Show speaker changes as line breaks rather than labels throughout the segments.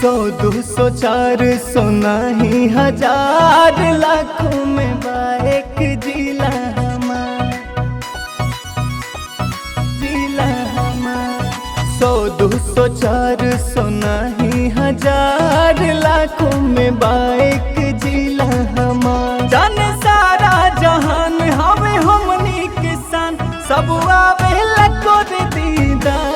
100 200 400 नहीं हजार, लाखों में बाइक जिला हमार, जिला हमार। 100 200 400 नहीं हजार, लाखों में बाइक जिला हमार। जाने सारा जहान हवे हमनी किसान, सब आवेला कर दीदार।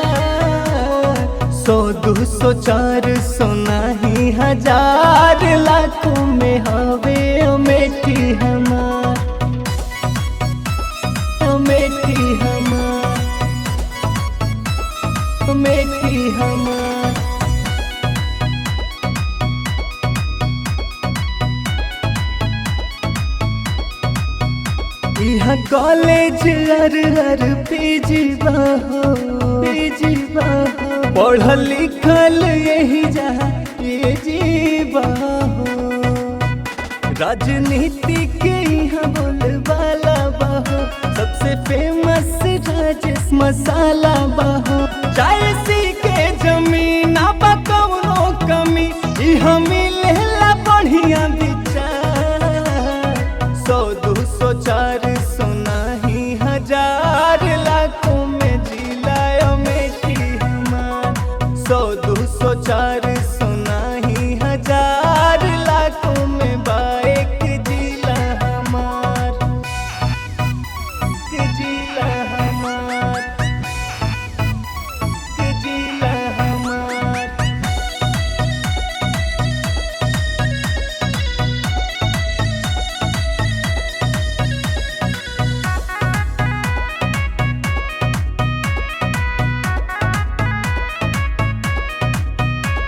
100 200 400 नहीं हजार, लाखों में हवे अमेठी हमार, अमेठी हमार, अमेठी हमार। यहाँ कॉलेज हर पीजी बाहो, पीजी बाहो। पढ़ल लिखल यही जहाँ ये जीवा हो। राजनीति के यहाँ बोलबाला बाहो, सबसे फेमस राजेश मसाला बाहो। चाय सी के जमीन बा कौनो कमी, यहाँ मिलेला बढ़िया विचार। 100 200 400 नहीं हजार, लाखों में जिला अमेठी हमार। 100 200 400 नहीं हजार, लाखों में बाइक जिला हमार, जिला हमार, जिला हमार।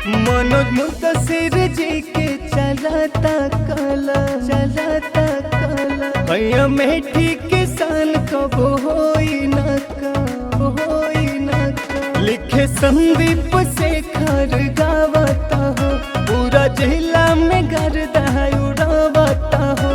मनोज मुंतशिर जी के चलाता कला, चलाता कला। भैया अमेठी किसान कब होई न का, होई न का। लिखे संदीप शेखर गावता हो, पूरा जिला में गर्दा उड़ावता हो।